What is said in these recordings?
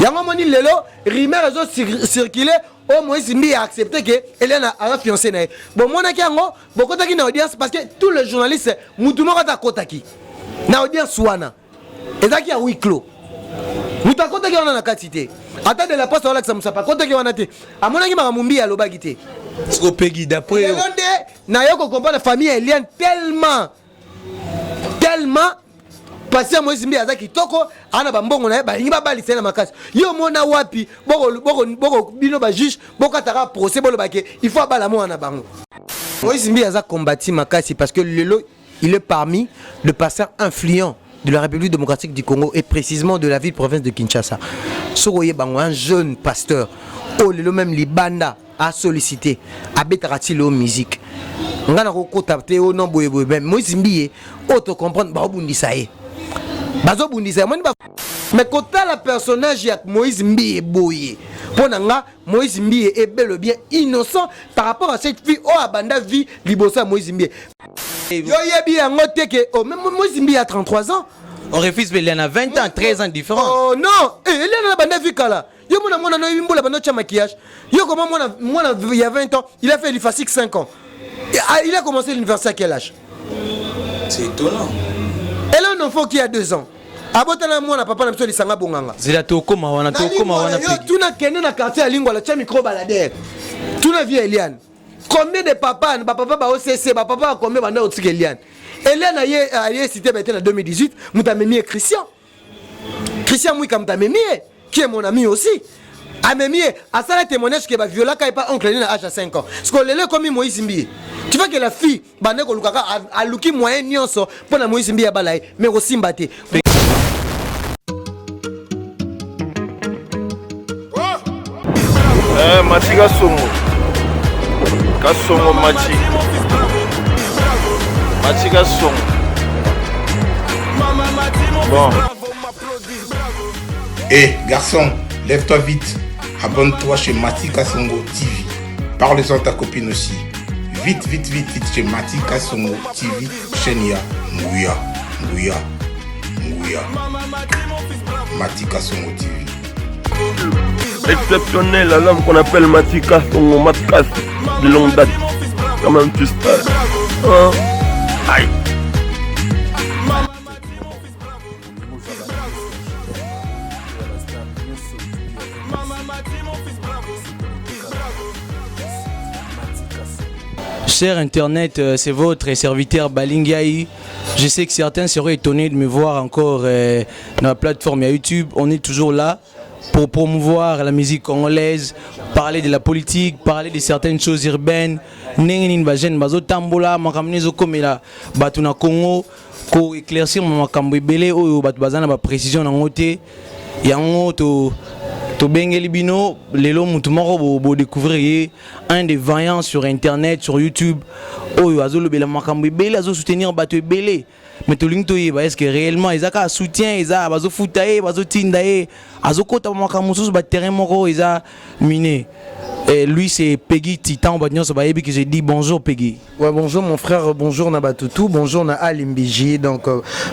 Yango moni lelo rumeur a circulé au moins Mbi a accepté que Hélène a fiancé nae. Bon mona ki yango bokota ki na audience parce que tous les journalistes mutumo kata kotaki. Na audience wana. Ezaki a huis clos. Mutakota ki wana na katité. Ata de la poste wala que ça pas kota ki wana te. Amona ki makamumbi ya lobaki te. Siko pegi d'après. Lelonde na yoko comprendre la famille Hélène tellement parce que moi Mbi azaki toko ana bambongo na ba lingi ba balisa na makasi yo mona wapi boko bino ba juge boko taka procès bolo bake il faut bala mo na bango moi Mbi azaki combattu makasi parce que lelo il est parmi le pasteur influent de la République démocratique du Congo et précisément de la ville province de Kinshasa. Soroye bango un jeune pasteur oh lelo même libanda a sollicité a betarati le musique ngana ko kotapte o non boye même moi Mbi auto comprendre ba obundisa ye bazo bundisa moni ba mais quand la personnage ya Moïse Mbi est boyé pour nga Moïse Mbi est bel et bien innocent par rapport à cette fille oh abanda vie libosa Moïse Mbi yo yebi yango te que oh même Moïse Mbi a 33 ans on refuse mais il y en a 20 ans 13 ans différents. Oh non il y a abanda vie kala yo mona no yimbola bando cha maquillage yo comment moi il y a 20 ans il a fait l'IFASIC 5 ans il a commencé l'université à quel âge? C'est étonnant. Elle a un enfant qui a 2 ans. Abotana mwana papa na biso lisanga bonganga. Zila tokoma wana yo tuna kende na quartier ya Lingwala cha micro baladère. Tuna vie Eliane. Combien de papa ba OCC ba papa combien banda otike Eliane. Eliane a cité bête en 2018, mutamemi Christian. Christian Mouika mutamemi qui est mon ami aussi. Amemi a ça témoignage que ba viola ka pas oncle à âge à 5 ans. Parce que lele comme Moïse Mbi. Tu vois que la fille bande ko lukaka a luki moyen nyonso pour na Moïse Mbi ya balai mais aussi mbate. Mati Kasongo Mati Kasongo. Bon. Garçon, lève-toi vite. Abonne-toi chez Mati Kasongo TV. Parle-en à ta copine aussi. Vite chez Mati Kasongo TV. Chaîne ya Ngouya. Mati Kasongo TV. Exceptionnel, l'homme qu'on appelle Mati Kasongo, Matkas, de longue date. Comment tu sais? Aïe. Cher Internet, c'est votre serviteur Balingaï. Je sais que certains seraient étonnés de me voir encore dans la plateforme YouTube. On est toujours là pour promouvoir la musique congolaise, parler de la politique, parler de certaines choses urbaines. Nengenin bajen bazo tambola makamnezo komela batu na Congo ko éclaircir makambo ebele oyo batu bazana ba précision na ngote yango to bengeli bino lelo mutu moko bo découvrir un des vaillants sur internet sur YouTube oyo azolobela makambo ebele azo soutenir batu ebele. Mais tout le monde est-ce que réellement ils ont soutien, ils ont bazo foutaye, bazo tindaye, azo kota makamusu ba terrain moko ils ont miné. Et lui c'est Peggy Titan Bagnon so bayebi que j'ai dit bonjour Peggy. Ouais bonjour mon frère, bonjour Nabatutu, bonjour na Alimbiji donc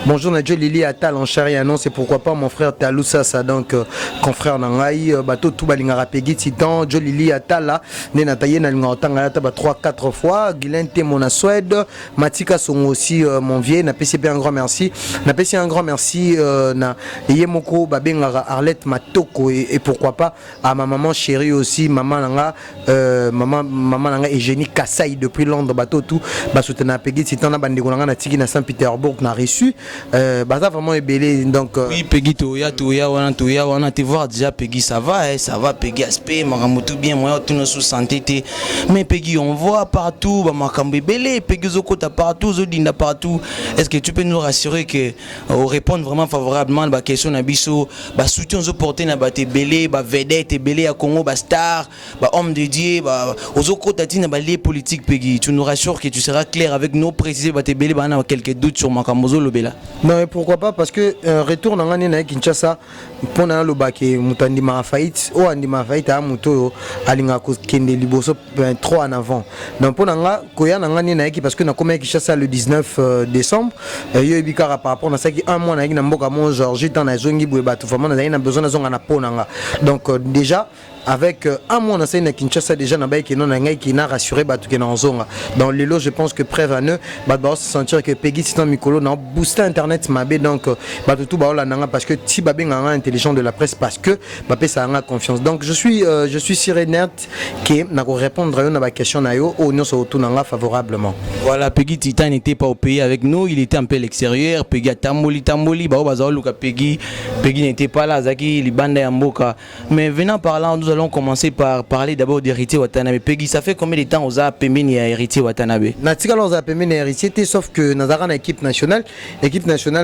bonjour na Lili Atal en charia non c'est pourquoi pas mon frère Talousa ça donc confrère nangai bato tout balingara Peggy Titan Lili Atal là né na taye na linga otanga ta ba 3-4 fois Guilente mon Suède Matika sont aussi mon vieux na PCP un grand merci na PCP un grand merci na Yemoko babengara Arlette Matoko et pourquoi pas à ma maman chérie aussi maman nanga maman nanga Eugénie Kassai depuis Londres bateau tout ba soutenir Peggy Titan na bandeko nanga na tiki na Saint-Pétersbourg na reçu baza vraiment ébélé donc oui Peggy toya wana te voir déjà Peggy ça va Peggy aspect makambo tout bien moi tout nos sous santé mais Peggy on voit partout ba makambo ébélé Peggy zokota partout zodinda partout est-ce que tu peux nous rassurer que répondre vraiment favorablement à la question na biso ba soutien zo porter na ba tébélé ba vedette ébélé à Congo ba star ba homme de Dieu ba ozokota tina ba lié politique Peggy tu nous rassures que tu seras clair avec nous préciser ba tébélé ba na quelques doutes sur makambo zo lobela. Non mais pourquoi pas parce que retour na ngani na Kinshasa pona lobake mutandi ma faillite o andi ma faillite a muto alinga ko kende liboso trop en avant donc pona nga koya nangani naiki parce que na comme Kinshasa le 19 décembre yo ebikara par rapport na ça qui un mois naiki na mboka mon Georgie dans na zongi boye batu vraiment na besoin na zonga na ponanga donc déjà avec un mois dans na Kinshasa déjà na baiki non ngai qui na rassuré batu qui na zonga dans les lots je pense que preuve à eux ba se sentir que Peggy Titan Mikolo na booster internet mabé donc batu tout ba la nanga parce que ti ba benga intelligent de la presse parce que ba pe ça a confiance donc je suis serein qui na ko répondre à ma question na yo au nyonso tunanga favorablement. Voilà, Peggy Titan n'était pas au pays avec nous, il était un peu à l'extérieur. Peggy a tamboli ba bazao luka Peggy n'était pas là, Zaki libanda ya mboka. Mais venant par là, nous allons commencer par parler d'abord d'Héritier Watanabe. Peggy, ça fait combien de temps aux a pemeni à Héritier Watanabe? Natika on a pemeni à Héritier, sauf que Nazara na équipe nationale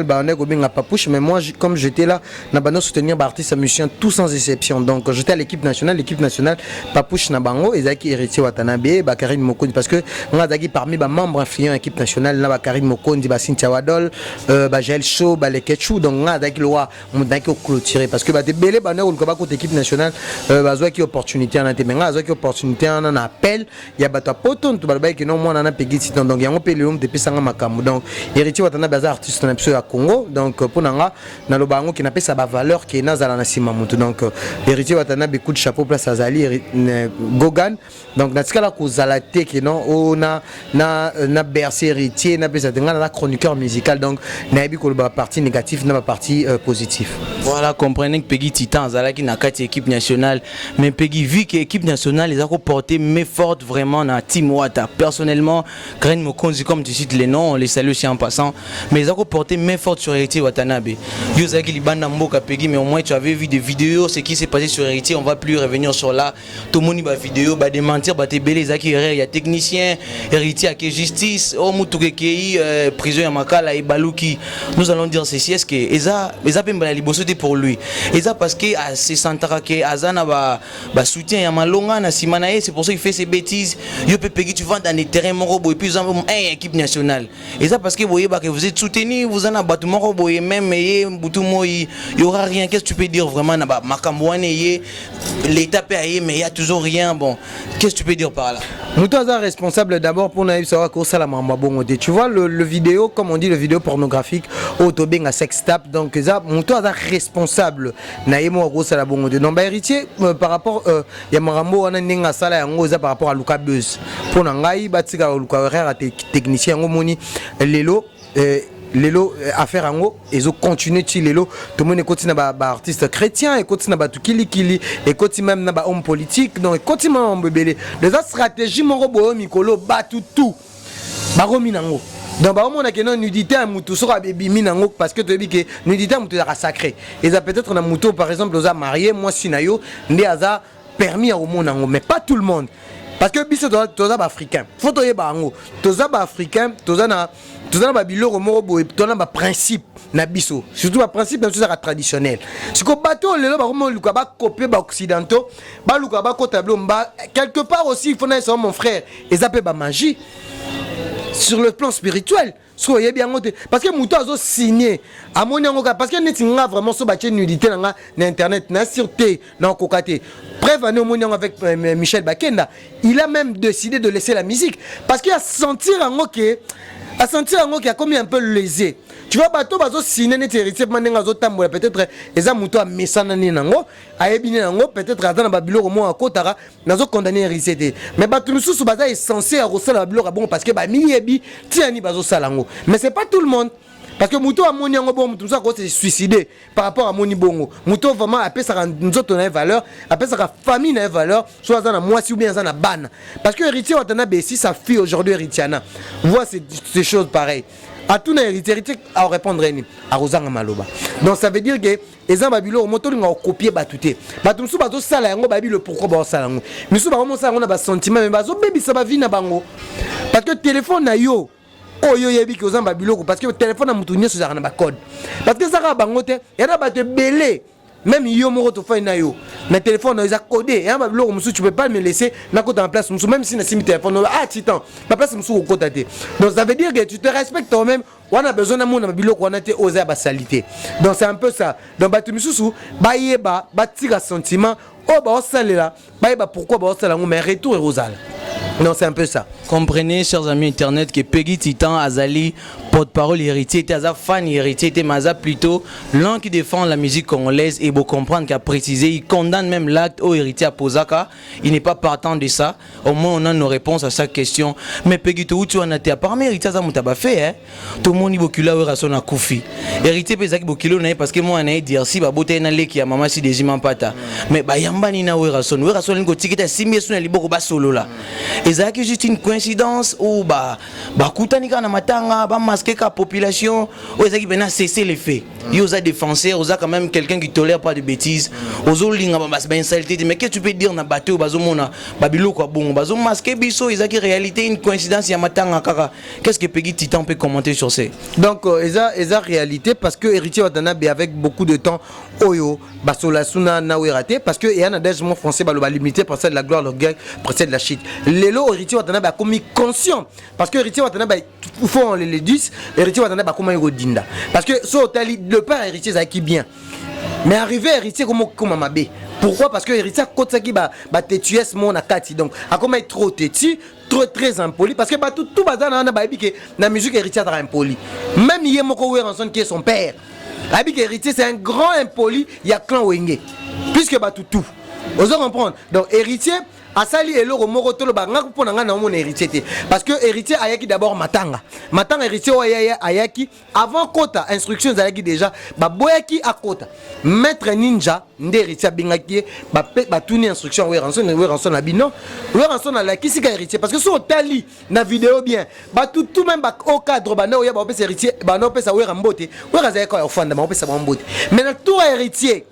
ba on est go benga papouche mais moi comme j'étais là, na bano soutenir ba artiste musicien tout sans exception. Donc j'étais à l'équipe nationale papouche na bango ezaki Héritier Watanabe ba Karim Mokondi parce que ngazaki parmi ba membres influents équipe nationale na ba Karim Mokondi ba Cynthia Wadol ba Jael Show ba Leketchou donc ngazaki loi mudaki clôturer parce que ba te belé ba na ko ba côté équipe nationale ba zo ki opportunité en te menga zo ki opportunité en appel ya ba to poton to ba ba ki non moi na Peggy Titan donc yango pe leum te pesanga makambo donc Héritier Watanabe ba artiste na biso ya Congo donc pour nanga na lo bango ki na pesa ba valeur ki na zala na sima mutu donc Héritier Watanabe coup de chapeau place Azali Gogan donc natika la kozala te ki non on na bercé Héritier na pesa denga na chroniqueur musical donc na yebi ko ba partie négative na ba partie positive. Voilà, comprenez que Peggy Titan Zala qui na kati équipe nationale mais Peggy vu que équipe nationale les a porté mais forte vraiment na Team Wata personnellement Green Mokonzi comme tu cites les noms on les salue aussi en passant mais ils ont porté main forte sur Héritier Watanabe. Yo Zaki libanda mboka Peggy mais au moins tu avais vu des vidéos ce qui s'est passé sur Héritier on va plus revenir sur là tout le monde va vidéo va démentir va te belé Zaki il y a technicien Héritier à justice au mutukeki prison ya makala et baluki nous allons dire ceci est-ce que eza pemba liboso pour lui eza parce que c'est santara que azana ba soutien ya malonga na simana c'est pour ça qu'il fait ses bêtises yo Peggy tu vas dans des terrains morobo et puis vous avez équipe nationale eza parce que vous êtes soutenu vous en a battu morobo et même il y aura rien qu'est-ce que tu peux dire vraiment na ba makamboane l'état payé mais il y a toujours rien bon qu'est-ce que tu peux dire par là Moutaza responsable d'abord pour naïf savoir que ça la mamba bongo tu vois le vidéo comme on dit le vidéo pornographique autobeng à sex tap donc ça Moutaza responsable naïmo gros ça la bongo de non Héritier par rapport ya marambo wana ninga sala yango za par rapport à Luka Buzz pour nangai batika Luka horaire technicien ngomoni lelo affaire ango et ont continué ti lelo tout le monde continue ba artiste chrétien et continue ba tukili et continue même na ba homme politique donc continue en bébé les stratégies mon robot mikolo ba tout ba rominango donc ba on a que non nudité à mutu sera bébé minango parce que tu dis que nudité à mutu sera sacré et ça peut-être na mutu par exemple aux marié moi sinayo ndé aza permis à monango mais pas tout le monde parce que biso toza ba africain faut toye ba ngo toza ba africain toza na ba biloko moko boye toza ba principe na biso surtout ba principe na biso traditionnel siko bato lelo ba komo luka ba copier ba occidentaux ba luka ba ko tableau mba quelque part aussi il faut na ça mon frère et ça peut ba magie sur le plan spirituel soyez bien noté parce que muto azo signé à mon parce que neti nga vraiment so ba nudité na internet na sûreté na kokate bref année au avec Michel Bakenda il a même décidé de laisser la musique parce qu'il a senti qu'il a commis un peu lésé tu vois bato bazo signé neti Héritier manenga zo tambola peut-être eza muto a mesana ni nango ayebine nango peut-être azana ba biloko mo akotara nazo condamner Héritier mais bato mususu baza essentiel à rosala biloko bon parce que ba miyebi tiani bazo salango mais c'est pas tout le monde parce que muto a moni yango bon muto ça ko se suicider par rapport à moni bongo muto vraiment appelle ça nzoto na valeur appelle ça famille na valeur soit dans moi si ou bien dans ban parce que Héritier Watanabe si sa fille aujourd'hui Héritiana voit ces choses pareilles à tout na Héritier à répondre à Rosanga Maloba donc ça veut dire que les ambabilo moto linga copier batuté batu musu bazo sala yango babi le pourquoi ba sala yango musu ba mo sala on a ba sentiment mais bazo baby ça ba vie na bango parce que téléphone na yo oyo yebi ki ozamba biloko parce que le téléphone na mutu nyeso za na ba code parce que ça ka bango te ya na ba te belé même yo moko to fa na yo na téléphone na codé ya ba biloko musu tu peux pas me laisser na côté en place musu même si na simi téléphone ah titan na place musu ko côté donc ça veut dire que tu te respectes toi-même on a besoin na mona biloko on a te oser ba salité donc c'est un peu ça donc ba tu musu ba yeba ba tira sentiment oh ba osalela ba yeba pourquoi ba osala mais retour et rosal Non, c'est un peu ça. Comprenez, chers amis internet, que Peggy Titan Azali, porte-parole héritier, était un fan héritier, était Maza plutôt l'un qui défend la musique congolaise et vous comprendre qu'à préciser, il condamne même l'acte au héritier à Posaka. Il n'est pas partant de ça. Au moins, on a nos réponses à chaque question. Mais Peggy, où tu en as été apparemment héritier, ça m'a fait, hein. Tout le monde, il y a eu son Koufi. Héritier, Pezaki Bokilo, parce que moi, on a dit, si, babote na leki ya mama si dejima pata. Mais bayamba ni na werason ngo tiketa simie suna liboko ba solo là. Ezaki juste une coïncidence ou ba kutani kana matanga ba masquer ka population ou ezaki bena cesser les faits. Yoza défenseur, oza quand même quelqu'un qui tolère pas de bêtises. Ozo linga ba insulté mais qu'est-ce que tu peux dire na bateau bazo mona babilo kwa bongo bazo masquer biso ezaki réalité une coïncidence ya matanga kaka. Qu'est-ce que Peggy Titan peut commenter sur ça? Donc eza réalité parce que héritier Watanabe avec beaucoup de temps oyo basola suna na raté parce que il y a un engagement français baloba limité pour ça de la gloire l'orgueil précède la chute. Lelo héritier Watanabe a commis conscient parce que héritier Watanabe font les 10 héritier Watanabe a commis godinda parce que so tali le père héritier ça qui bien mais arrivé héritier comme mabé. Pourquoi? Parce que héritier kotaki ba tetues mon akati donc a comment être trop têtu très impoli parce que tout bazana na ba que na musique héritier ta impoli même yemoko Weranson qui est son père. Habik héritier c'est un grand impoli, il y a clan Wenge. Puisque tout. Vous allez comprendre. Donc héritier asali eloro moko tolo ba ngaka pona ngana mon héritier parce que héritier ayaki d'abord matanga héritier ayaki avant kota instructions ayaki déjà ba boyaki à kota maître ninja nde héritier bingaki ba tuni instruction Weranson na bino Weranson ala kisika héritier parce que so tali na vidéo bien ba tout même ba au cadre ba na oya ba pesa héritier ba na pesa Werambote Werazaya ko ofanda ba pesa Mbote mais na tout héritier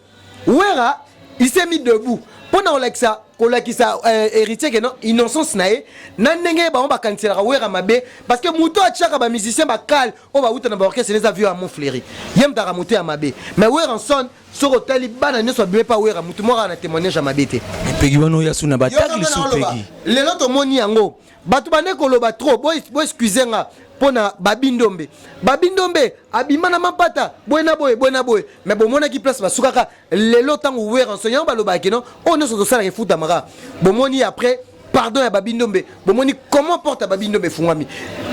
Wera il s'est mis debout pendant Alexa kolakisa héritier que non innocence nae nanenge ba on ba kansela Wera mabe parce que muto achaka ba musicien ba kal o ba uta na ba orchestre les avions à Montfléry yem ta ramonter à mabe mais Weranson sur hôtel bana ne soit bien pas Wera mutu mo na témoignage à mabe te Peggy wano ya suna bataki li so Peggy le loto moni yango batu bane koloba trop boy excusez nga pona babindombe abimana mapata buena boy mais bomona ki place basukaka lelo tango Weranson yango baloba keno on ne so sala refuta mara bomoni après pardon ya babindombe bomoni comment porte babindombe fungami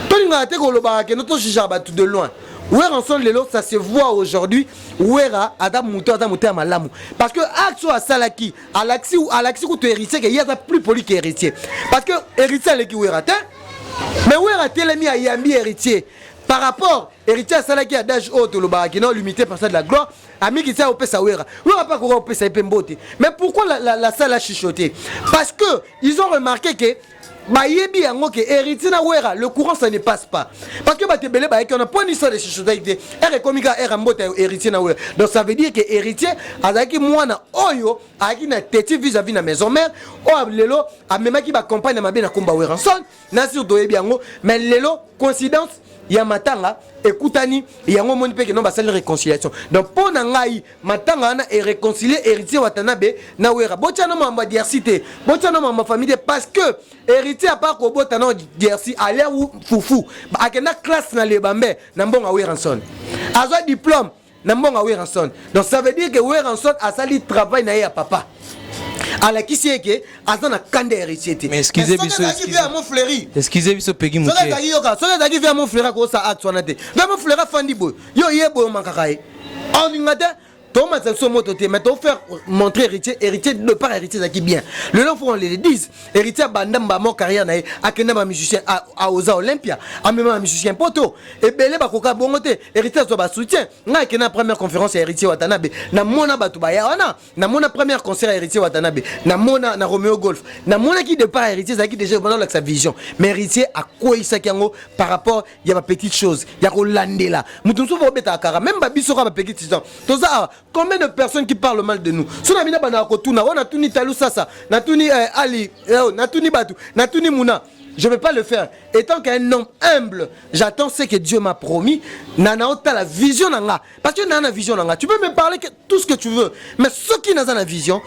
tolinga te koloba keno to jija batu de loin Weranson lelo ça se voit aujourd'hui Wera adam muto à malamu parce que axo a salaki alaxi ou to héritier que y a plus poli que héritier parce que héritier le ki Wera te mais Wera telemi a yambi héritier par rapport héritier à salaki à d'âge haut to loba qui non limité par ça de la gloire ami qui ça opesa Wera pas ko opesa ipembote mais pourquoi la salle a chuchoté parce que ils ont remarqué que bayebi yango ke héritier na Wera le courant ça ne passe pas parce que batebele ba on a point d'histoire de chuchoté er komika mbote héritier na Wera donc ça veut dire que héritier azaki mwana oyo aki na teti vis-à-vis na maison mère o lelo a memaki ba campagne mabe na komba Weranson na sur doyebi yango mais lelo coïncidence ya matanga ekutani yango moni pe que non ba sala réconciliation donc pour na ngai matanga na et réconcilier héritier Watanabe na Wera botiano mamba diversité botiano mamba famille parce que héritier a pas ko botano diversité aller ou fufu akena classe na lebambe na mbonga Weranson azo diplôme na mbonga Weranson donc ça veut dire que Weranson a sali travail na ya papa ala kisieke azana kande héritier mais excusez-moi excusez-moi Peggy Mouté soka daki via Montfléry ko sa acte wana te via Montfléry fandi boy yo yebo mankakaye on ngata Thomas so moto te mais to faire montrer héritier de part héritier ça qui bien le nom font les 10 héritier bandamba mon carrière na akena ba musicien à Oza Olympia a même un musicien poto et belé ba koka bongote héritier so ba soutien nga akena première conférence héritier Watanabe na mona batu ba ya wana na mona première concert héritier Watanabe na mona na Romeo Golf na mona qui de part héritier ça qui déjà pendant sa vision mais héritier a quoi ça kiango par rapport il y a ma petite chose il y a ko landela mutu so bo beta kara même ba biso ba petite chose to ça combien de personnes qui parlent mal de nous? Si on a mis na bana kotuna, on a tout ni talou sasa, na tout ni Ali, na tout ni Batu, na tout ni Mouna. Je ne vais pas le faire. Étant qu'un homme humble, j'attends ce que Dieu m'a promis. Nana ota la vision nanga. Parce que nana vision nanga. Tu peux me parler tout ce que tu veux, mais ceux qui n'ont pas la vision,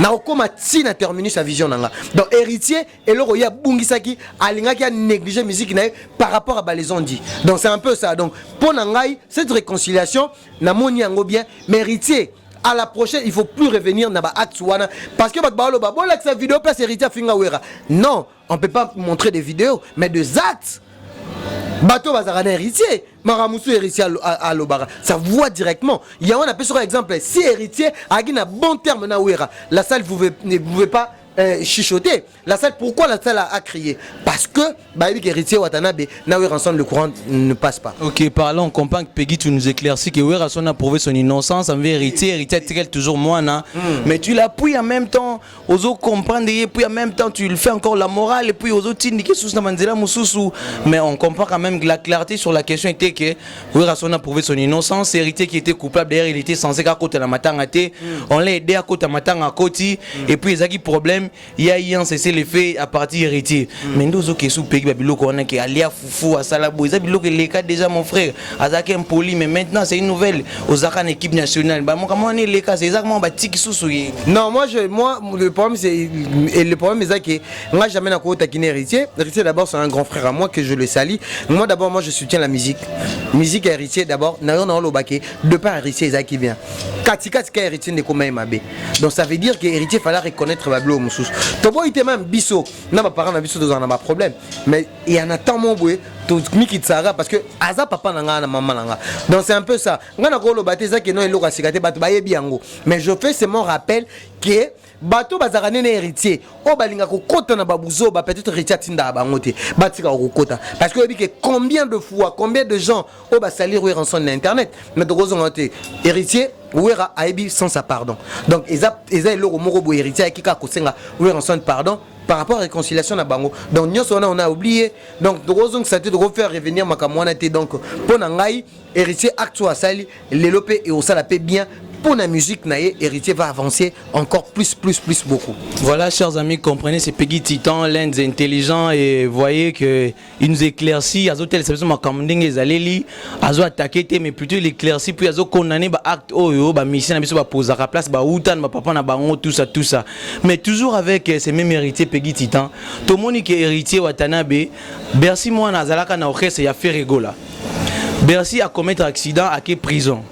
na okoma tina terminer sa vision nanga. Donc héritier et le roya bungisaki alinga qui a négligé musique na par rapport à balaison dit. Donc c'est un peu ça. Donc pour nangai cette réconciliation na moni yango bien, mais héritier à la prochaine il faut plus revenir na ba acte wana parce que balo ba bon sa vidéo place héritier finga wera. Non, on peut pas montrer des vidéos mais des actes. Bateau bazarana héritier, Maramusu héritier à l'Obara, ça voit directement. Il y a un appel sur exemple, si héritier a un bon terme na wera, la salle ne pouvait pas chuchoter. La salle, pourquoi la salle a crié? Parce que héritier Watanabe, na wera ensemble le courant ne passe pas. Ok, parlons, on comprend que Peggy tu nous éclaircis que wera son a prouvé son innocence envers héritier toujours moi na. Mais tu l'appuies en même temps, aux autres comprendre et puis en même temps tu le fais encore la morale et puis aux autres indiquer sous na manzela mususu. Mais on comprend quand même que la clarté sur la question était que wera son a prouvé son innocence, héritier qui était coupable d'ailleurs il était censé qu'à côté la matangate, on l'a aidé à côté matanga à côté et puis il y a qui problème. Il y a eu un cessé les faits à partir héritier. Mais nous autres qui sont payés Babylone on a qui allé à foufou à Salabo, ils ont les cas déjà mon frère. Azaki un poli mais maintenant c'est une nouvelle aux Akan équipe nationale. Bah moi comment on est les cas c'est exactement bâti qui sous. Non moi le problème c'est le problème c'est que moi jamais n'a côté qui héritier. Héritier d'abord c'est un grand frère à moi que je le salis. Moi d'abord moi je soutiens la musique. Musique et héritier d'abord n'a rien au baquet de par héritier ça qui vient. Katika héritier de comment mabé. Donc ça veut dire que héritier fallait reconnaître Babylone. Tobo était même biso, n'a pas parent biso dans un problème, mais il y en a tant mon boué, tout miki tsara parce que aza papa nanga na maman nanga. Donc c'est un peu ça. Ngana ko lo bateza que non il loka sikate batu baye biango. Mais je fais seulement rappel que bato bazarane na héritier o balinga ko kota na babuzo ba peut-être héritier tinda bangote batika ko kota parce que que combien de fois combien de gens o ba salir ou rançon na internet mais de gros ngote héritier ouera aibi sans sa pardon. Donc eza loko moko bo héritier qui ka kosenga ou rançon pardon par rapport à la réconciliation na bango. Donc on a oublié donc de gros ça te de faire revenir makamwana te donc pour ngai héritier acte à sali les lopé et au sala paix bien. Pour la musique, héritier va avancer encore plus beaucoup. Voilà, chers amis, comprenez, c'est Peggy Titan, l'un des intelligents, et voyez qu'il nous éclaircit. Azo tel c'est ma commanding les allés azo attaquer mais plutôt l'éclaircit puis azo condamner ba acte oyo ba mission na biso ba poser à place ba outan ba papa na bango tout ça. Mais toujours avec ces mêmes héritiers Peggy Titan. Tout le monde qui est héritier Watanabe, Bercy moi na zalaka na orchestre ya fait rigola. Bercy a commettre accident à quelle prison.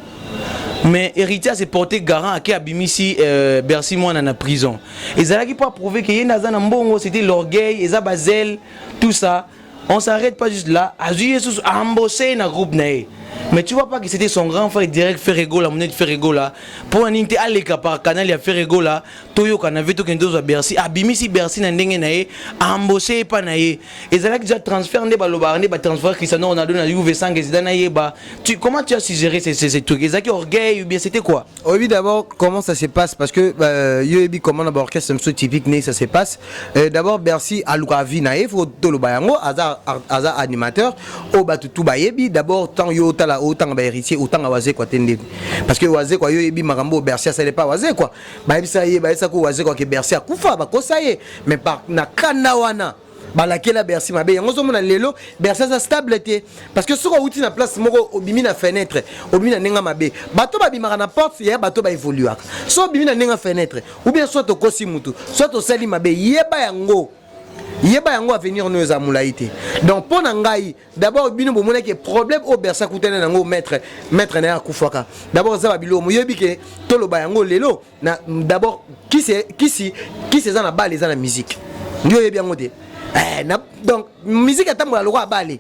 Mais héritier s'est porté garant à qui abimisi Bercy moi dans la prison. Et ça qui pas prouver que Yenazana Mbongo c'était l'orgueil, et Zabazel, tout ça. On s'arrête pas juste là. Jesus a embauché dans groupe naé. Mais tu vois pas que c'était son grand frère direct Ferrego la monnaie de Ferrego là. Pour un inté aller par canal il y a Ferrego là. Toyo kanave to kendo za Bercy. Abimisi Bercy na ndenge naé. Embauché pas naé. Et ça là que déjà transfert ne baloba ne ba transfert Cristiano Ronaldo na Juve sans que Zidane naé ba. Tu comment tu as suggéré ces trucs? Et ça qui orgueil ou bien c'était quoi? Oui d'abord comment ça se passe parce que Yoebi comment d'abord orchestre c'est typique né ça se passe. D'abord Bercy a Lukavi naé faut to lo bayango aza animateur au batu tout bayebi d'abord tant yo tala autant ba héritier autant waze quoi tende parce que waze quoi yo ebi makambo Bercy ça n'est pas waze quoi ba ça y ba ça ko waze quoi que Bercy a kufa ba ko ça y mais par na kanawana balakela Bercy mabe yango zo mona lelo Bercy ça stabilité parce que soko outi na place moko obimi na fenêtre obimi na nenga mabe bato ba bimaka na porte ya bato ba évoluer so obimi na nenga fenêtre ou bien soit to kosi mutu soit to sali mabe yeba yango yeba yango à venir nous à moulaïté donc pour nangai d'abord bino bomona que problème au Bercy coutene nango maître na kufaka d'abord ça babilo moyebi que tolo ba yango lelo na d'abord qui c'est ça na balle ça na musique ndio yebi yango te donc musique atambola loko abale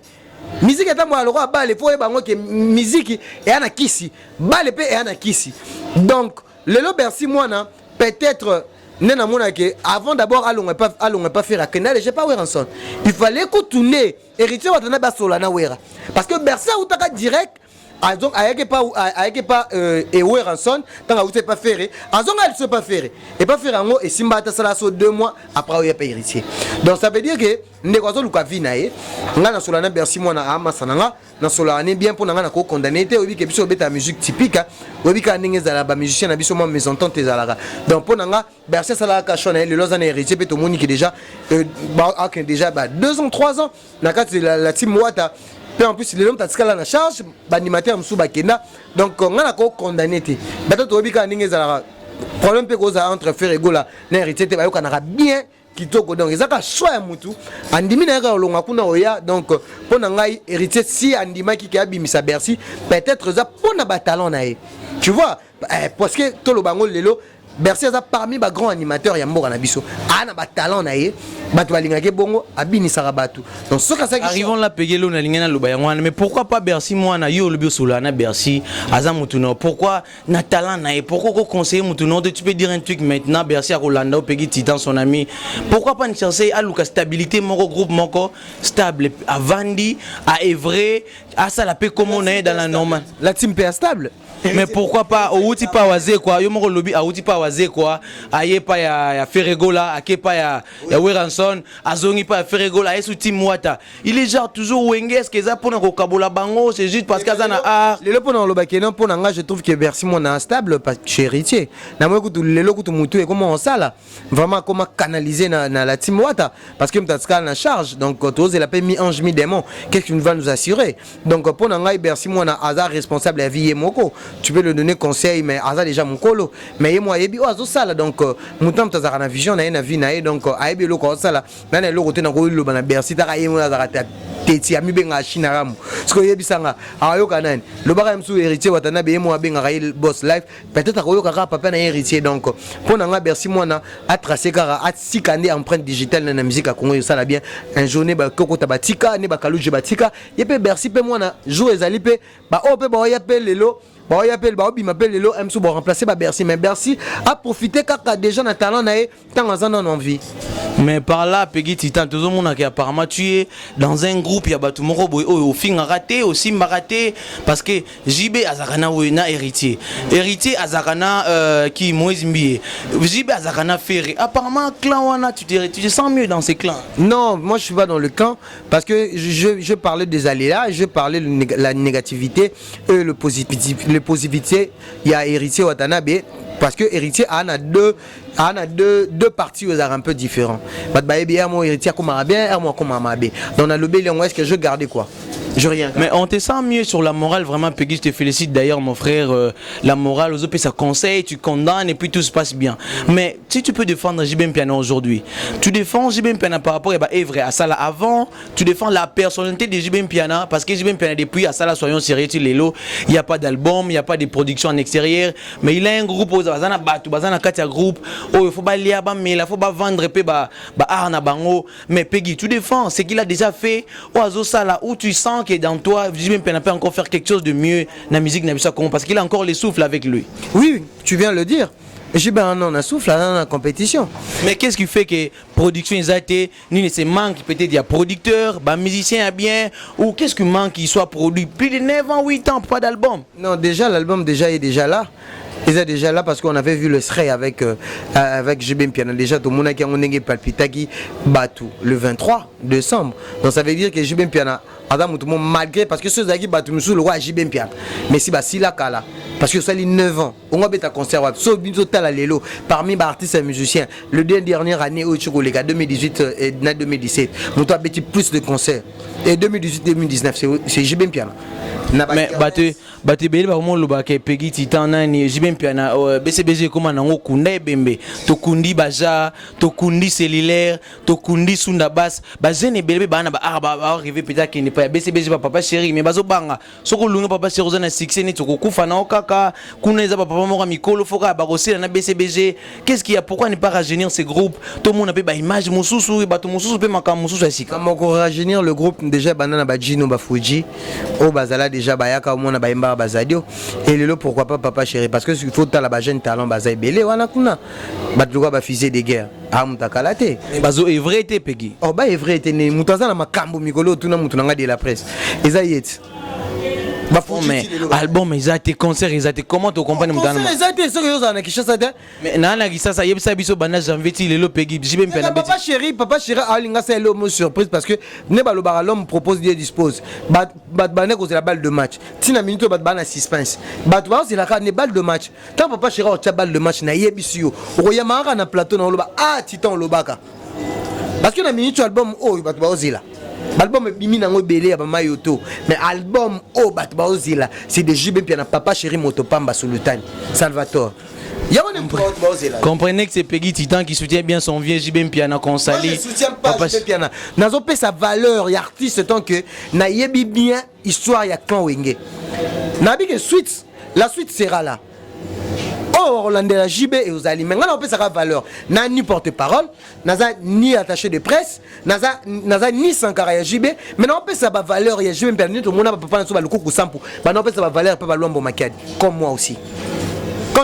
musique atambola loko abale faut yeba yango que musique et ana kisi balle pe et ana kisi donc lelo Bercy moi peut-être Nena mona que avant d'abord allons pas faire à Kenal j'ai pas rançon. Il fallait que tourner héritier watana ba solana wera parce que Bercy ou taka direct donc ayeke pas et rançon tant ou pas faire azon elle se pas faire et pas faire ngo et simba ta sala so 2 mois après il pas héritier. Donc ça veut dire que ndekwazo lukavi nae ngana solana Bercy mona ama sananga na solana bien pour ngana ko condamner te obi ke biso beta musique typique obi ka ndenge za la ba musicien na biso mo mésentente ezalaka donc pour nga Bercy sala ka chona le lozana héritier pe to moni ki déjà déjà 2 ans 3 ans na kati la team wata. Puis en plus, les hommes t'as la charge, l'animateur msou bakenda, donc on a condamné. Bato to bika ninge za problème pe koza entre Ferrego la na héritier te ba yokanaka bien kitoko donc ezaka choix mutu andimi na ka longa kuna oya donc pour ngai héritier si andima ki ka bimisa Bercy peut-être za pona ba talent na e. Tu vois parce que tout le bango lelo Bercy aza parmi ba grands animateurs ya mboka na biso ana ba talent na ye bato balingaki bongo abinisaka bato donc soka ça arrivons là pegelo na lingena loba yangwana mais pourquoi pas Bercy mwana yo lobi solo na Bercy aza mutuno pourquoi na talent na ye pourquoi ko conseiller mutuno tu peux dire un truc maintenant Bercy a Rolanda Peggy Titan son ami pourquoi pas ne chercher à Lucas stabilité moko groupe moko stable à Vandi à Evray à ça la paix comme on est dans la normale la team paix stable. Mais pourquoi pas outi pa waze quoi yo moko lobby outi pa waze quoi aye pa ya Ferregola ake pa ya Weranson azongi pa ya Ferregola esu team wata il est genre toujours wenges que ça pona ko kabola bango c'est juste parce que ça na art lelo pona lo bakena pona nga je trouve que Bercy mon instable parce que héritier na moi kutu lelo kutu mutu et comment on ça là vraiment comment canaliser na la team wata parce que mtatska na charge donc tous il a pas mis ange mi démon qu'est-ce qu'il va nous assurer donc pona nga Bercy mon hasard responsable à vie moko tu peux le donner conseil mais aza déjà mon colo mais moi yebi oazo sala donc mutam tazara na vision na vie na donc ayebi lo ko sala na le côté na ko lo bana Bercy ta yemo na zara teti ami benga china ramu parce que yebi sanga ayo kanani lo baka msu héritier watana be mo benga rail boss life peut-être ko yo kaka papa na héritier donc pour nga Bercy moi na a tracé kara a sikande empreinte digitale na musique a Congo yo sala bien un journée ba koko tabatika ne ba kaluje batika yepe Bercy pe moi na jour ezali pe ba o pe ba yape lelo. Bon, il appelle, il m'appelle Lelo, M. Bon, remplacer Bercy. Mais Bercy a profité quand des gens ont talent, tant en ont envie. Mais par là, Peggy Titan, tout le monde qui apparemment tué dans un groupe, il y a battu Moro Boy, au fin raté, aussi m'a raté, parce que JB Azarana Wena héritier. Héritier Azarana qui Moïse Mbié. JB Azarana Ferré. Apparemment, clan Wana, tu te sens mieux dans ces clans? Non, moi je suis pas dans le camp parce que je parlais des aléas, je parlais de la négativité et le positivité. Il y a héritier Watanabe parce que héritier a deux parties aux arts un peu différents. Moi héritier comme bien, moi comme bien. Dans la lobby, est-ce que je gardais quoi? Je rien. Mais on te sent mieux sur la morale, vraiment Peggy, je te félicite d'ailleurs mon frère, la morale, aux autres ça conseille, tu condamnes et puis tout se passe bien. Mais si tu peux défendre JB Mpiana aujourd'hui, tu défends JB Mpiana par rapport à Evray, à ça là avant, tu défends la personnalité de JB Mpiana parce que JB Mpiana depuis à ça là soyons sérieux, il n'y a pas d'album, il n'y a pas de production en extérieur, mais il a un groupe aux Bazana Batu, Bazana Katia groupe, oh il faut pas lier mais il faut pas vendre et arna bango, mais Peggy tu défends ce qu'il a déjà fait, oiseau ça là où tu sens que dans toi, JB Mpiana peut encore faire quelque chose de mieux dans la musique parce qu'il a encore les souffles avec lui. Oui, tu viens de le dire. JB on a souffle dans la compétition. Mais qu'est-ce qui fait que production a été ni c'est manque peut-être il y a producteur, bah musicien a bien ou qu'est-ce qui manque qu'il soit produit plus de 9 ans, 8 ans pas d'album. Non, déjà l'album est déjà là. Ils étaient déjà là parce qu'on avait vu le Sray avec JB Mpiana. Déjà, tout le monde a palpitaki Batou le 23 décembre. Donc ça veut dire que JB Mpiana, malgré, parce que ceux qui battent le roi JB Mpiana. Mais si la Kala, parce que ça a 9 ans, on a un concert, parmi les artistes et musiciens, le dernière année, 2018 et 2017, nous avons plus de concerts. Et 2018-2019, c'est JB Mpiana. Mais Baté Bélé, Peggy Titan, JB Mpiana, BCBG, comment on a Kunda Bembe, Tokundi Baja, Tokundi Cellulaire, Tokundi Sundabas, Bazene Bélé, arrivé peut-être qu'il n'est pas BCBG, papa chéri, mais Bazo Banga, Soko Lunga, papa chéri, Rosana Sixen, Toku Fana Okaka, Kuneza, papa Mora Mikolo, Foka, Barosé, na BCBG, qu'est-ce qu'il y a, pourquoi ne pas rajeunir ces groupes? Tout le monde a fait image, Moussou, et Bato Moussou, peut manquer Moussou, Sika. Comment rajeunir le groupe, déjà, Banana Bajino Bafuji, au Bazala, déjà, Bayaka, au monde, Baimba, Bazadio, et le lot, pourquoi pas, papa chéri, parce que il faut la jeune talent, Bazaï Belé, Wanakuna, Batlouga, Bafisé des guerres, Amutakalate. Bazo est vrai, t'es Peggy. Oh, bah, est vrai, t'es né, Moutazana, Makambo, Mikolo, tout le monde, de la presse. Et ça y est. Mais album ils ont été concerts ils ont été comment tu comprends ils ont été ceux qui ont Kinshasa mais nana Kinshasa yebisa biso bana janvier ti lelo Peggy JB Mpiana papa chéri alinga c'est l'homme surprise parce que ne balobara l'homme propose Dieu dispose bat bané cause la balle de match tina minute bat bana suspense bat ba c'est la ne balle de match tant papa chéri o tia balle de match na yebisio royamara na plateau na loba titan lobaka parce que na minute album bat ba ozila. L'album Bimi Nango Belé à Mayoto, mais album Oh Batbaozila, c'est de JB Mpiana, Papa Chéri Motopamba Sultan, Salvatore. Comprenez que c'est Peggy Titan qui soutient bien son vieux JB Mpiana qu'on salit. Moi je soutiens pas JB Mpiana. Nazo pe sa valeur, y artiste tant que na yebi bien histoire ya clan Wenge. Nabi que suite, la suite sera là. Rolandela JB et aux aliments on peut ça valeur na ni porte-parole naza ni attaché de presse naza ni Sankara JB mais on peut ça valeur ya JB permis tout le monde papa na so ba lukuku sampu ba on peut ça valeur pas Luambo Makadi comme moi aussi.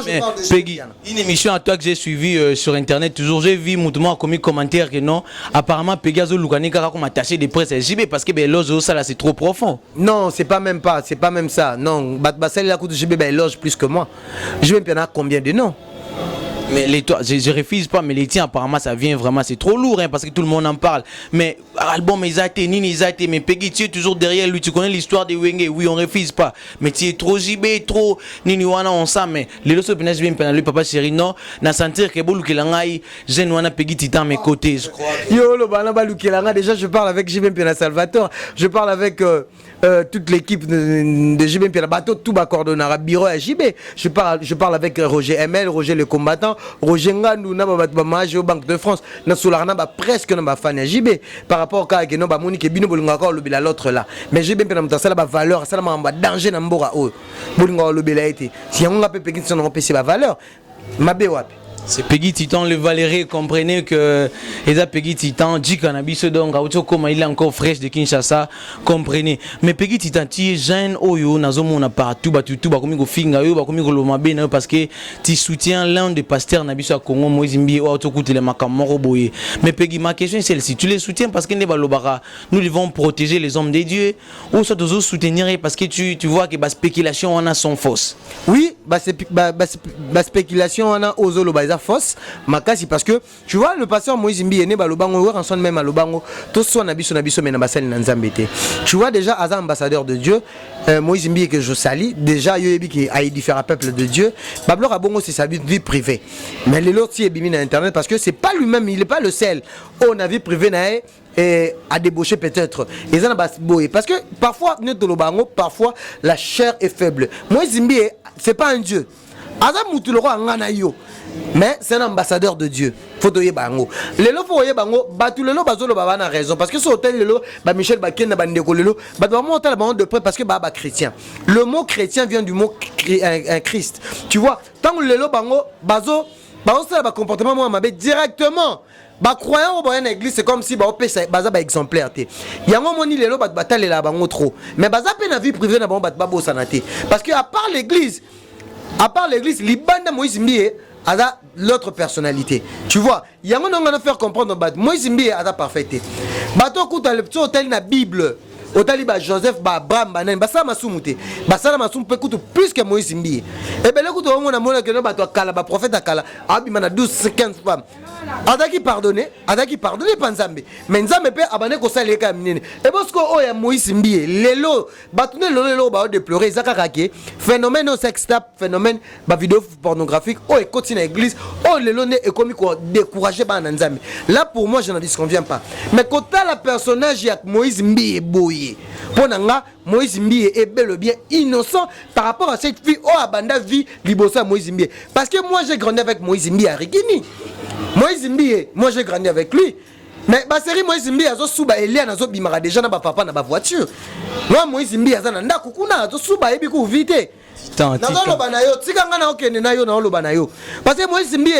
Mais, Peggy, une émission à toi que j'ai suivie sur internet, toujours j'ai vu mouvement comme commentaire que non, apparemment Peggy a comme attaché des presse JB parce que l'éloge ça là c'est trop profond. Non, c'est pas même ça. Non, Bassel la coûte JB éloge plus que moi. Je vais me combien de noms. Mais les toi, je refuse pas, mais les tiens apparemment ça vient vraiment, c'est trop lourd hein, parce que tout le monde en parle. Mais album Isaté, Nini Isaté, mais Peggy tu es toujours derrière lui, tu connais l'histoire de Wenge, oui on refuse pas. Mais tu es trop JB, trop Nini Wana on sent, mais les lots bien bien pendant lui papa chéri non, na sentir que bolu que langai, jeune Wana Peggy Titan mes côtés, je crois. Yo le bana balu que langa déjà je parle avec JB Pena Salvatore, je parle avec toute l'équipe de JB Pena bateau tout bas coordonnera bureau à JB. Je parle avec Roger ML, Roger le combattant. Roger Ngandou na ba maje au Banque de France na solarna ba presque na ba fan JB par rapport à que no ba moni ke bino bolinga ko lobela l'autre là mais JB pe na mtasala ba valeur ça ma ba danger na mbora o bolinga lobela été si on ngape pe kinso na pesi ba valeur mabe wapi. C'est Peggy Titan, le Valéré, comprenez que Eza Peggy Titan, dit cannabis donc comme il est encore fraîche de Kinshasa, comprenez. Mais Peggy Titan, tu es jeune, oyo, nazomo na partout, tout comme go finga yo, comme go lomabe parce que tu soutiens l'un des pasteurs nabiso à Congo, Moïse Mbi, ou autocoute les makamoro boye. Mais Peggy, ma question est celle-ci, tu les soutiens parce que nous devons protéger les hommes des dieux, ou soit toujours soutenir parce que tu vois que la spéculation en a son fausse. Oui, spéculation en a ozolo fausse makasi parce que tu vois le pasteur Moïse Mbi ene ba lobango en son même à lobango to so na biso mena basali na nzambete. Tu vois déjà as ambassadeur de Dieu Moïse Mbi que je salue déjà yoyebi qui a différents peuples de Dieu bablo a bongo c'est sa vie privée mais les autres si ebimi na internet parce que c'est pas lui-même il est pas le seul on a vie privée na et à débaucher peut-être parce que parfois parfois la chair est faible. Moïse Mbi c'est pas un dieu Azam Moutuloro ngana yo mais c'est un ambassadeur de Dieu. Faut doyer bango. Lelo faut doyer bango. Batu lelo bazolo baba na raison parce que ce hôtel lelo ba Michel Baken na bandeko lelo ba vraiment hôtel ba de près parce que baba chrétien. Le mot chrétien vient du mot Christ. Tu vois, tant lelo bango bazo ça ba comportement moi mabe directement. Ba croyant au bonne église c'est comme si ba opesa baza ba exemplaire té. Yango moni lelo ba batale la bango trop. Mais baza pe na vie privée na bango ba bossa té parce que à part l'église libanda Moïse Mbi a l'autre personnalité. Tu vois, il y a un faire comprendre Moïse Mbi a parfaité. Bato kuta le petit hôtel na Bible. Hôtel ba Joseph ba Abraham ba nan ba ça masumute. Ba ça masum peut coûter plus que Moïse Mbi. Et ben le coup on a mona que no bato kala ba prophète akala abi mana 12 15 femmes. Adaki pardonner panzambe. Mais nzambe pe abane ko sale ka minene. Et parce que o ya Moïse Mbi lelo batune lelo ba de pleurer zakaka ke phénomène au sex tap phénomène ba vidéo pornographique o et continue à l'église o lelo ne ekomi ko décourager ba nzambe. Là pour moi je n'en disconviens pas. Mais quand la personnage ya Moïse Mbi boye pour nanga Moïse Mbi est bel et bien innocent par rapport à cette fille o abanda vie libosa Moïse Mbi parce que moi j'ai grandi avec Moïse Mbi à Rigini. Moïse Mbi, moi j'ai grandi avec lui. Mais ma série Moïse Mbi a souba Elia na zo bimara déjà na ba papa na ba voiture. Moi Moïse Mbi a na ndako kuna zo souba ebi ko vite. Na zo loba na yo, tika nga na okene na yo na loba na yo. Parce que Moïse Mbi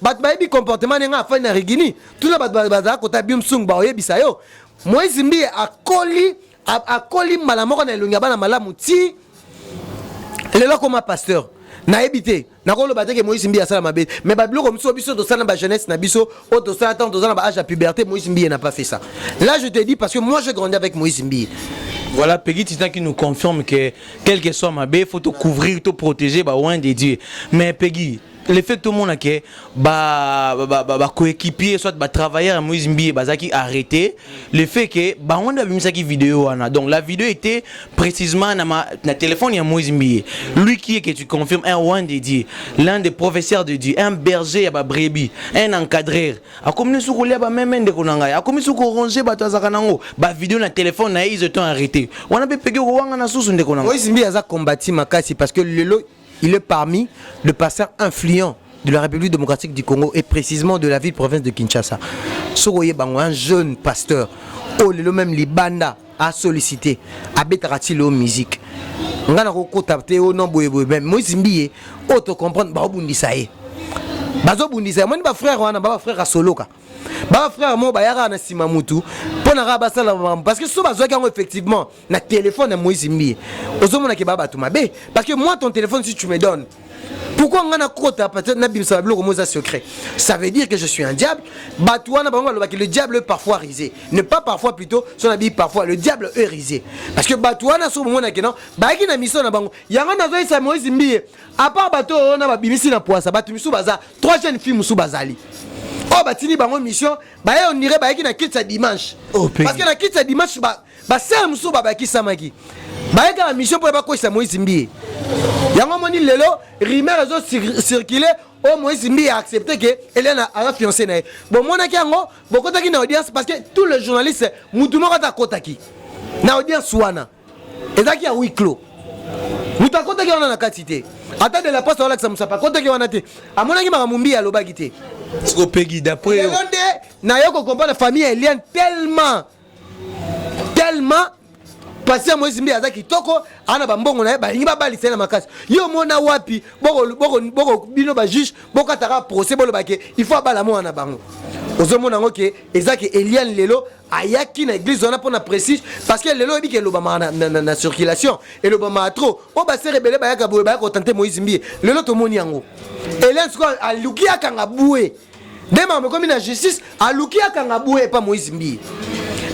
bat ba ebi comportement nga fa na Rigini. Tout na ba za ko ta bium sung ba oyebisa yo. Moïse Mbi a koli malamoko na elonga bana malamu ti lelo comme pasteur. Na ebité na ko lo bateke Moïse Mbi asala mabe mais babilo comme so biso to sana ba jeunesse na biso o to sana temps to sana ba âge à puberté Moïse Mbi n'a pas fait ça. Là je te dis parce que moi j'ai grandi avec Moïse Mbi. Voilà Peggy Titan qui nous confirme que quel que soit ma il faut te couvrir, te protéger bah loin des dieux. Mais Peggy le fait que tout le monde a que coéquipier soit travailleur Moïse Mbi bazaki arrêté le fait que bah on a vu ça qui vidéo donc la vidéo était précisément na téléphone il y a Moïse Mbi lui qui est que tu confirmes un one de Dieu l'un des professeurs de Dieu un berger à brebis un encadreur a comme sur rouler ba même de konanga a comme sur ranger ba tazakanango ba vidéo na téléphone na ils ont arrêté on a pegé wanga na susu de konanga Moïse Mbi a combattu makasi parce que il est parmi le pasteur influent de la République démocratique du Congo et précisément de la ville-province de Kinshasa. Soroye Bango, un jeune pasteur, le même Libanda a sollicité, a bétarati le musique. ngana ko kota te o non boye boye Moïse Mbiye auto comprendre ba obundisa ye bazo bundisa moi ba frère wana ba frère soloka ba frère mo ba yaka na sima mutu pona ka ba sala parce que so bazo ka effectivement na téléphone de Moïse Mbiye ozomona ke ba batu mabe parce que moi ton téléphone si tu me donnes pourquoi on a kota peut-être na bimsa bloko moza secret ça veut dire que je suis un diable batouana ba ngalo que le diable est parfois risé ne pas parfois plutôt son habit parfois le diable est risé parce que batouana so mona ke non ba ki na mission na bango yanga na zo isa Moïse Mbiye à part bato on a bimisi na poisa batu misu baza trois jeunes filles musu bazali oh batini bango mission ba on irait ba ki na kitsa dimanche parce que na kitsa dimanche ba sel musu ba ki samaki ba ka mission pour ba ko isa Moïse Mbiye yango moni lelo rumeur zo circuler au Moïse Mbiye a accepté que Hélène a fiancé na bon mona ki yango bokota ki na audience parce que tous les journalistes mutu moko ta kotaki na audience wana ezaki a huis clos mutu akotaki wana na katité ata de la poste wala que ça pas kotaki wana te amona ki maka mumbi alobaki te Siko pegi d'après yo na yo ko comprendre la famille Hélène tellement parce que Moïse Mbiye azaki toko ana bambongo na ba lingi bali sena makasi yo mona wapi boko bino ba juge boko taka procès bolo bake il faut bala mo na bango ozomona ngoke ezaki Eliane lelo ayaki na église on a pour na précise parce que lelo ebike lo ba na circulation et lo ba trop o ba se rebelle ba yaka boye ba ko tenter Moïse Mbiye lelo to moni yango Eliane sko aluki akanga boué dema me comme na justice aluki akanga boué pas Moïse Mbiye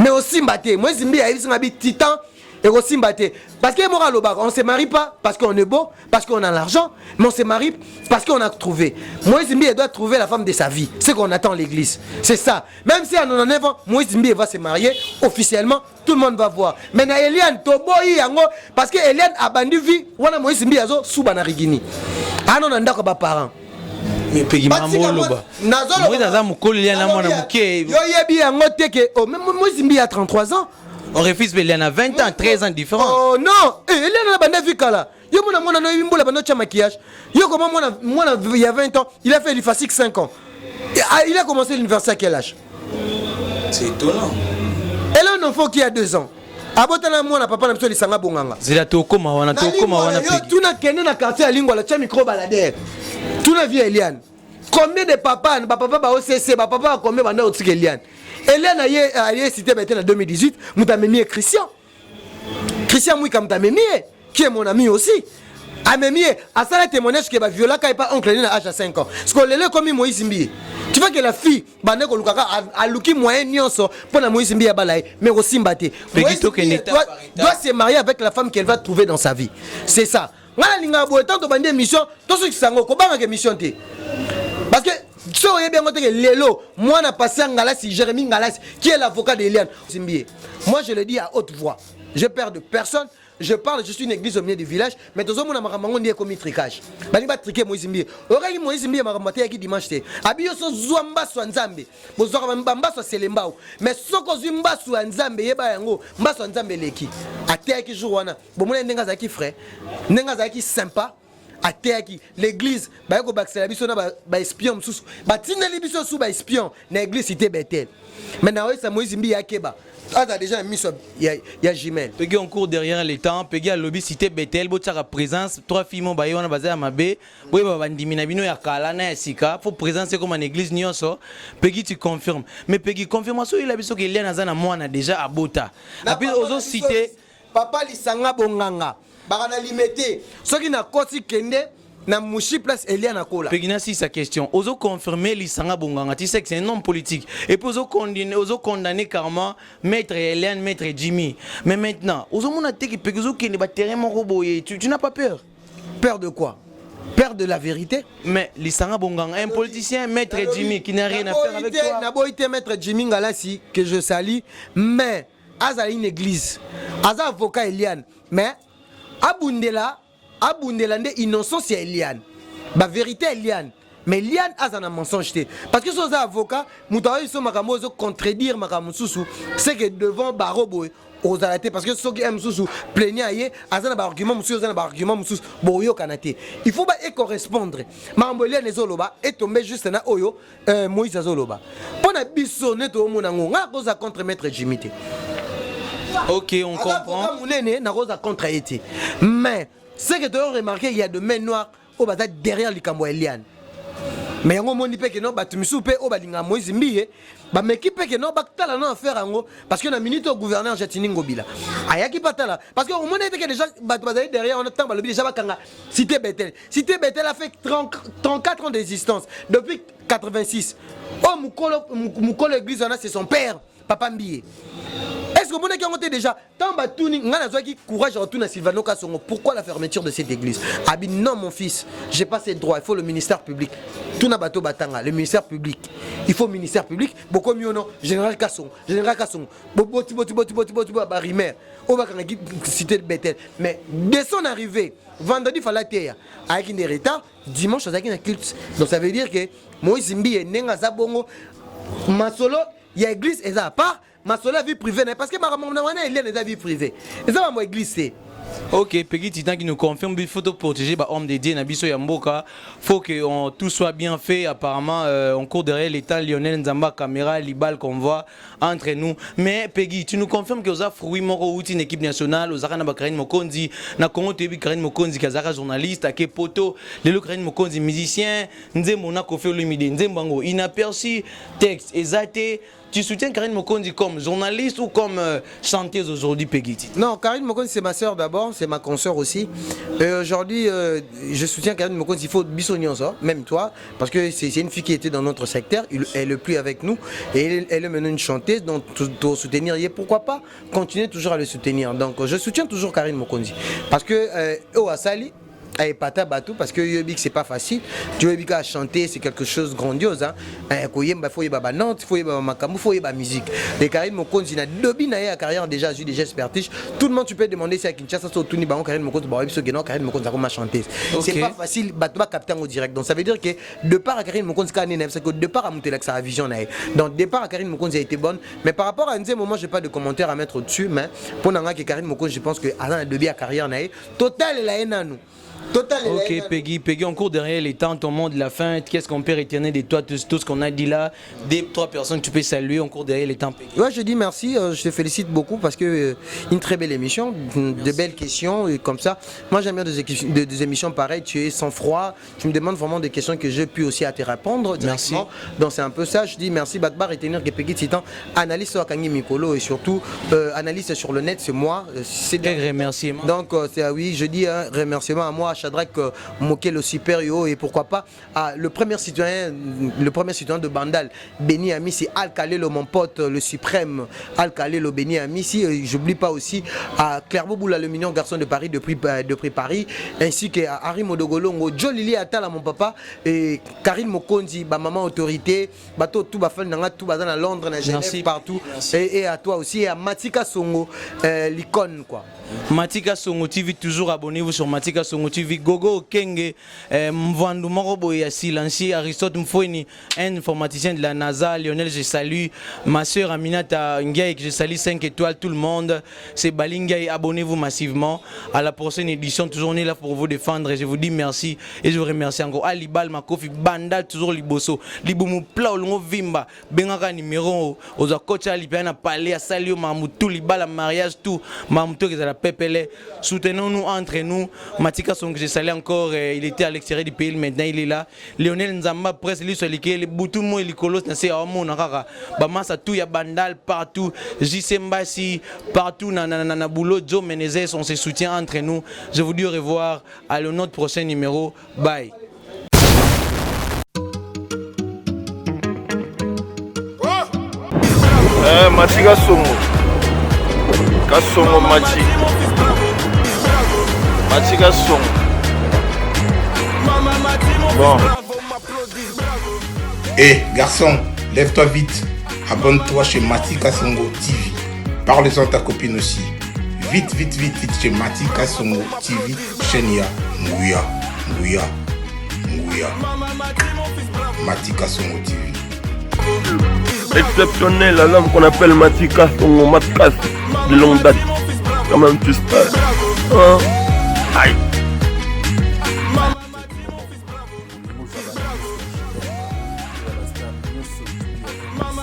mais aussi mbaté Moïse Mbiye ayisi ngabi titan et aussi mbaté parce que moral on se marie pas parce qu'on est beau parce qu'on a l'argent mais on se marie parce qu'on a trouvé Moïse Mbiye doit trouver la femme de sa vie c'est qu'on attend l'église c'est ça même si à 99 ans Moïse Mbiye va se marier officiellement tout le monde va voir mais na Eliane toboyi yango parce que Eliane a bandu vie wana Moïse Mbiye azo suba na rigini ano na ndako ba parents mais pegi mamolo ba Moïse aza mukolo Eliane na mwana muke yo yebi yango teke oh même Moïse Mbiye a 33 ans. On refuse, mais il y en a 20 ans, 13 ans différents. Oh non, il y a un bande vikala. Yo mona mona no imbola bando cha maquillage. Yo comment moi il y a 20 ans, il a fait l'IFASIC 5 ans. Il a commencé l'université à quel âge? C'est étonnant. Elle a un enfant qui a 2 ans. Abotana moi na papa na biso lisanga bonganga. Zela tokoma wana yo tuna kende na quartier ya Lingwa la cha micro baladère. Tuna vie Eliane. Combien de papa ba OCC ba papa combien banda otike Eliane. Hélène a cité en 2018, Moutamemi Christian Mouika Moutamemi, qui est mon ami aussi. Amemi, à ça, le témoignage que Viola n'est pas oncle à l'âge de 5 ans. Parce qu'on l'a comme Moïse Mbiye. Tu vois que la fille, a luki moyen nyonso pour la Moïse Mbiye balaye, mais aussi mbaté. Doit se marier avec la femme qu'elle va trouver dans sa vie. C'est ça. Voilà, l'inga bo tant de bandé mission, tout ce qui s'engo, comment que mission té. Parce que si vous avez bien compris que Lélo, moi, on a passé un Ngalassi, Jérémy Ngalassi, qui est l'avocat d'Eliane. Moi, je le dis à haute voix. Je perds de personne. Je parle, je suis une église au milieu du village. Mais tout le monde a commis tricage. Je vais triquer Moïse Mbiye. Oreille Moïse Mbiye m'a ramaté qui dimanche. Abiyo so zouamba so nzambe. Bozora mbamba so selembao. Mais soko zumba so nzambe yeba yango. Mba so nzambe leki. Ate ki jour wana. Bomona ndenga za ki frère. Ndenga za ki sympa. Ateaki l'église ba ko baxela biso na ba espion mususu ba tineli biso su ba espion na église cité Bethel mais na ça Moïse Mbiye akeba a déjà mis ya Jimel pegi en cours derrière les temps pegi à lobby cité Bethel botaka présence trois filles mon bayo na bazaya mabe boye ba bandimina bino ya kala na sika faut présence comme en église nyonso pegi tu confirmes mais pegi confirmation il a biso que Eliane azana mwana déjà abota après ozo cité papa lisanga bonganga bakana limité ce qui n'a kosi kende na mushi place Eliane akola pegina si sa question ozo confirmer lisanga bonganga tu sais que c'est un homme politique et puis ozo condamner carrément maître Eliane maître Jimmy mais maintenant ozo mona te ki pegizo kende ba terrain mon roboye tu n'as pas peur de quoi? Peur de la vérité? Mais lisanga bonganga un politicien maître Jimmy qui n'a rien à faire avec toi. Na boité maître Jimmy Ngalassi que je salue mais aza une église aza avocat Eliane mais Abundela nde innocent c'est Eliane. Ba vérité Eliane. Mais Eliane a un mensonge. Parce que son avocat, Moutaoui so makambo zo contredire makambo susu, c'est que devant Barobo aux arrêtés parce que ceux qui aiment susu plaignent aye, azana ba argument musu, azana ba argument musu, boyo kanate. Il faut pas correspondre. Makambo Eliane ezoloba est tombé juste na oyo Moïse azoloba. Pona biso neto monango nga koza contre maître Jimité. Ok, on comprend. Contre été. Mais ce que tu as remarqué, il y a de mains noires au bas derrière les Cambo Eliane. Mais on m'a dit que non, tu me soupes au balinga Moïse Mbiye. Mais qui peut que non, tu as affaire à moi parce que la minute au gouverneur Jatini Ngobila. Ayaki Patala. Parce que au moment où déjà derrière, on attend le déjà Cité Bethel. Cité Bethel a fait 34 ans d'existence depuis 86. Oh, Moukolo Église, c'est son père, Papa Mbiye. Est-ce que vous avez déjà tant de courage à retourner à Sylvano Kassongo? Pourquoi la fermeture de cette église? Abi, non, mon fils, j'ai pas ces droits. Il faut le ministère public. Tout n'a bateau batanga, le ministère public. Il faut le ministère public. Beaucoup mieux non. Général Kassongo, Général Kassongo. Boti, Barimer. On va citer le Bethel. Mais dès son arrivée, vendredi, il fallait terre. Avec des retards, dimanche, avec une éclipse. Donc ça veut dire que Moïse Mbiye, Nenga Zabongo, Masolo, il y a église et ça à part. Ma sola vie privée, parce que ma maman est la vie privée. Et ça va moi glisser. Ok, Peggy Titan qui nous confirme qu'il faut protéger les hommes dédiés Nabiso Yamboka. Faut que tout soit bien fait. Apparemment, on court derrière l'État Lionel Nzamba, caméra, Libal qu'on voit entre nous. Mais Peggy, tu nous confirmes que vous avez fruit Moro Outi, une équipe nationale, vous avez Karine Mokonzi, na Congo TV Karine Mokonzi, Kazara journaliste, Ake Poto, les Karine Mokonzi musicien, Nzembo na Kofi Olumide, Nzembango, inaperçu, texte, exaté. Tu soutiens Karine Mokonzi comme journaliste ou comme chanteuse aujourd'hui, Peggy? Non, Karine Mokonzi, c'est ma soeur d'abord, c'est ma consoeur aussi. Aujourd'hui, je soutiens Karine Mokonzi, il faut bisogner ça, même toi, parce que c'est une fille qui était dans notre secteur, elle n'est plus avec nous, et elle est maintenant une chanteuse, donc pour soutenir, et pourquoi pas continuer toujours à le soutenir. Donc je soutiens toujours Karine Mokonzi, parce que au Asali, et pata batou parce que Yobik c'est pas facile. Tu Yobik à chanter c'est quelque chose de grandiose hein. Faut y ba Nantes, faut y ba Makamou, faut y ba musique. Les Karine Mokonzi na dobi na ya carrière déjà eu déjà expertise. Tout le monde tu peux demander si à Kinshasa so Tuni ba Karine Mokonzi ba biso geno Karine Mokonzi comme chanteuse. C'est pas facile batou ba capter au direct. Donc ça veut dire que de part à Karine Mokonzi ka nene parce que de part à monter sa vision na. Donc de part à Karine Mokonzi a été bonne, mais par rapport à un moment j'ai pas de commentaires à mettre dessus mais pour nanga que Karine Mokonzi je pense que à la dobi à carrière na total la haine à nous. Total, ok, Peggy, on court derrière les temps, ton monde, la fin. Qu'est-ce qu'on peut retenir de toi, tout ce qu'on a dit là? Des trois personnes que tu peux saluer, on court derrière les temps, Peggy. Ouais, je dis merci, je te félicite beaucoup parce que une très belle émission, de belles questions et comme ça. Moi, j'aime bien des émissions pareilles, tu es sans froid, tu me demandes vraiment des questions que j'ai pu aussi à te répondre. Merci. Donc, c'est un peu ça, je dis merci, Batbar, retenir que Peggy Titan, analyse sur Kangi Mikolo et surtout analyse sur le net, c'est moi. Quel remerciement. Donc, oui, je dis un remerciement à moi, à Shadrach Moké le supérieur et pourquoi pas le premier citoyen de Bandal, Beni Amissi, Al-Khalelo, mon pote, le suprême, Al-Khalelo, Beni Amissi. J'oublie pas aussi à Clairvaux Boula, le mignon garçon de Paris, depuis Paris, ainsi qu'à Harry Modogolongo, Joe Lili Atala, mon papa, et Karine Mokonzi, ma maman autorité, bateau tout bafel nanga tout bazan à Londres, à Genève, partout, et à toi aussi, et à Matika Songo, l'icône quoi. Matika Songo TV, toujours abonnez-vous sur Matika Songo TV. Gogo Kenge, Mvandu Morobo et Silanci, Aristote Mfouini, un informaticien de la NASA, Lionel, je salue. Ma soeur Aminata Ngaï, je salue 5 étoiles, tout le monde. C'est Balingaï, abonnez-vous massivement. À la prochaine édition, toujours on est là pour vous défendre. Et je vous dis merci et je vous remercie encore. Alibal, Makofi, Banda, toujours Liboso, Liboumou, Pla, Olongo, Vimba, Bengaka numéro, aux Akocha, Lipiana, Palais, Salio, Mamoutou, Libala, mariage, tout, Mamoutou, qui est à la Pépélé. Soutenons-nous entre nous. Matika Songo, je salue encore, il était à l'extérieur du pays, maintenant il est là. Lionel Nzamba, presque lui, celui qui est le Boutou, il est colos, c'est à Omo, Nakara, Bamasa, tout, il y a Bandal partout, JC Mbassi, partout, Nana Boulot, Joe Menezes, on se soutient entre nous. Je vous dis au revoir à notre prochain numéro. Bye. Matika Songo. Kasongo Matika Songo. Bon. Garçon, lève-toi vite. Abonne-toi chez Matika Songo TV. Parle-en à ta copine aussi. Vite chez Matika Songo TV. Chenia, Ngouya. Matika Songo TV. Exceptionnel, la lame qu'on appelle Matika Songo Matkas de longue date. Quand même tu sais. Hein? Aïe. Mama